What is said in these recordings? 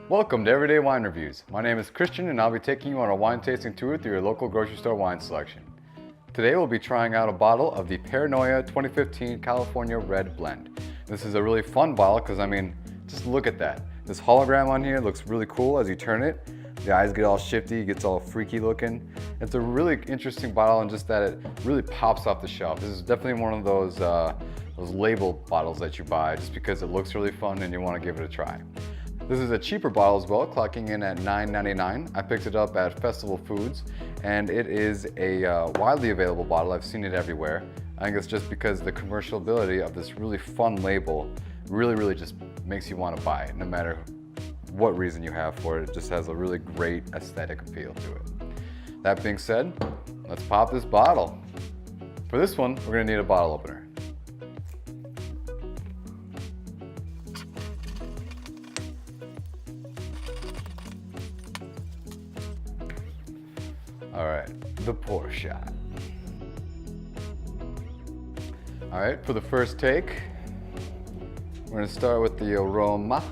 Welcome to Everyday Wine Reviews. My name is Christian and I'll be taking you on a wine tasting tour through your local grocery store wine selection. Today we'll be trying out a bottle of the Paranoia 2015 California Red Blend. This is a really fun bottle because just look at that. This hologram on here looks really cool as you turn it. The eyes get all shifty, it gets all freaky looking. It's a really interesting bottle and just that it really pops off the shelf. This is definitely one of those labeled bottles that you buy just because it looks really fun and you want to give it a try. This is a cheaper bottle as well, clocking in at $9.99. I picked it up at Festival Foods, and it is a widely available bottle. I've seen it everywhere. I think it's just because the commercial ability of this really fun label really just makes you want to buy it, no matter what reason you have for it. It just has a really great aesthetic appeal to it. That being said, let's pop this bottle. For this one, we're gonna need a bottle opener. All right, the pour shot. All right, for the first take, we're gonna start with the aroma.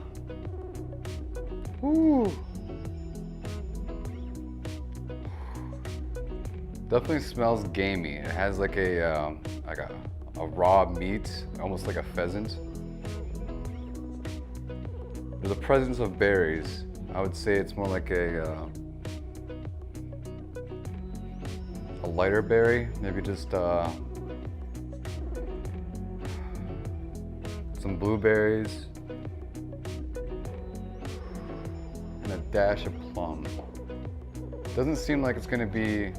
Ooh. Definitely smells gamey. It has like a raw meat, almost like a pheasant. There's a presence of berries. I would say it's more like a lighter berry, maybe just some blueberries and a dash of plum. Doesn't seem like it's going to be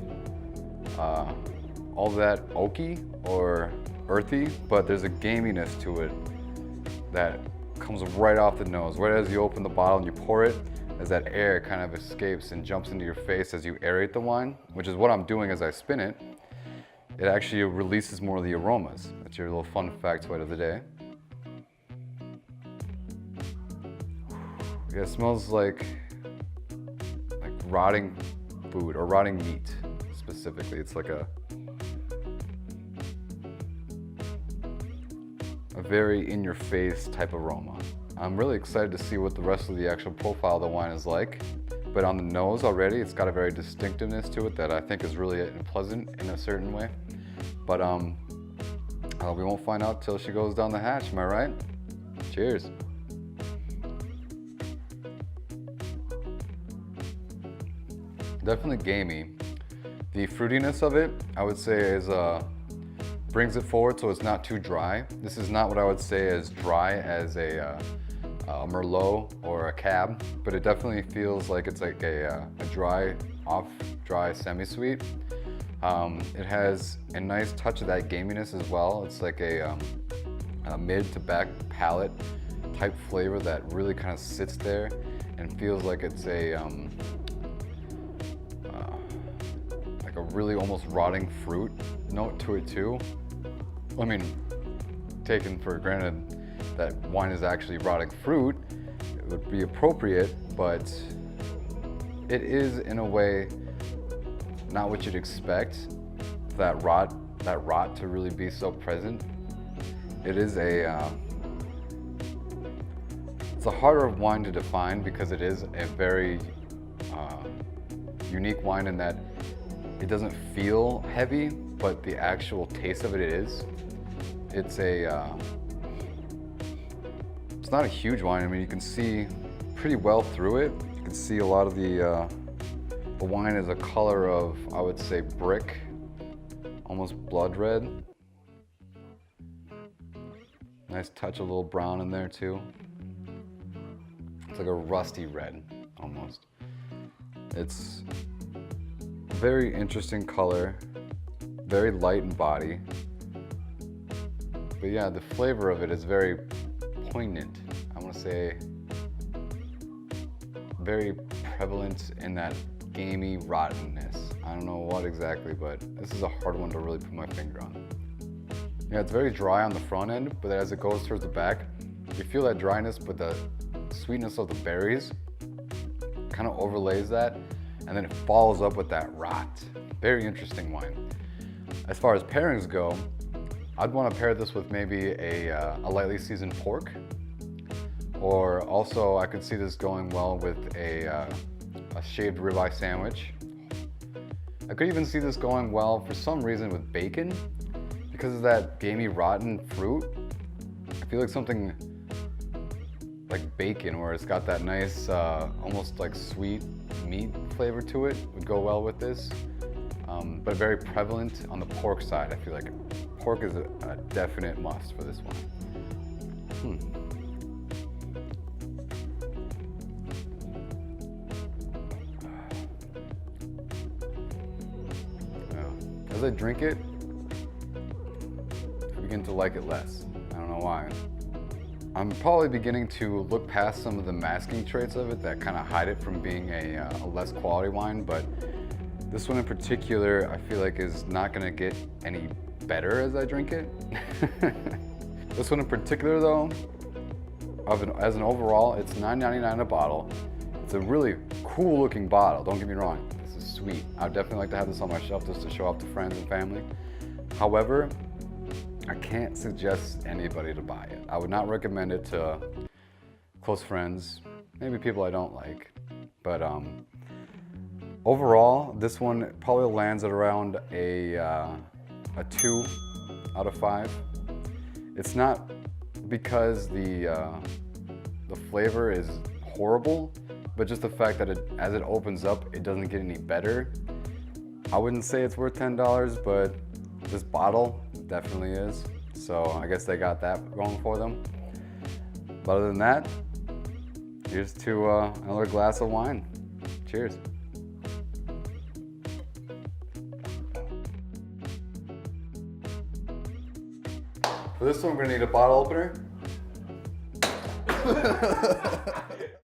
all that oaky or earthy, but there's a gaminess to it that comes right off the nose. Right as you open the bottle and you pour it, as that air kind of escapes and jumps into your face as you aerate the wine, which is what I'm doing as I spin it. It actually releases more of the aromas. That's your little fun factoid of the day. Yeah, it smells like rotting food or rotting meat specifically. It's like a very in-your-face type aroma. I'm really excited to see what the rest of the actual profile of the wine is like. But on the nose already, it's got a very distinctiveness to it that I think is really pleasant in a certain way. But we won't find out till she goes down the hatch, am I right? Cheers. Definitely gamey. The fruitiness of it, I would say, is brings it forward so it's not too dry. This is not what I would say as dry as a Merlot or a Cab, but it definitely feels like it's like a dry, off-dry semi-sweet. It has a nice touch of that gaminess as well. It's like a mid to back palate type flavor that really kind of sits there and feels like it's like a really almost rotting fruit note to it too. I mean, taken for granted that wine is actually rotting fruit, it would be appropriate, but it is in a way not what you'd expect that rot to really be so present. It is it's a harder wine to define because it is a very unique wine in that it doesn't feel heavy, but the actual taste of it is. It's not a huge wine. I mean, you can see pretty well through it. You can see a lot of the wine is a color of, I would say, brick, almost blood red. Nice touch of a little brown in there too. It's like a rusty red, almost. It's a very interesting color, very light in body. But yeah, the flavor of it is very poignant. I want to say very prevalent in that gamey rottenness. I don't know what exactly, but this is a hard one to really put my finger on. Yeah, it's very dry on the front end, but as it goes towards the back, you feel that dryness, but the sweetness of the berries kind of overlays that, and then it follows up with that rot. Very interesting wine. As far as pairings go, I'd want to pair this with maybe a lightly seasoned pork, Or also, I could see this going well with a shaved ribeye sandwich. I could even see this going well for some reason with bacon, because of that gamey rotten fruit. I feel like something like bacon, where it's got that nice, almost like sweet meat flavor to it, would go well with this. But very prevalent on the pork side. I feel like pork is a definite must for this one. As I drink it, I begin to like it less. I don't know why. I'm probably beginning to look past some of the masking traits of it that kind of hide it from being a less quality wine, but this one in particular, I feel like is not gonna get any better as I drink it. This one in particular though, as an overall, it's $9.99 a bottle. It's a really cool looking bottle, don't get me wrong. This is sweet. I would definitely like to have this on my shelf just to show off to friends and family. However, I can't suggest anybody to buy it. I would not recommend it to close friends, maybe people I don't like. But overall, this one probably lands at around a 2 out of 5. It's not because the flavor is horrible, but just the fact that as it opens up, it doesn't get any better. I wouldn't say it's worth $10, but this bottle definitely is. So I guess they got that going for them. But other than that, here's to another glass of wine. Cheers. For this one, we're gonna need a bottle opener.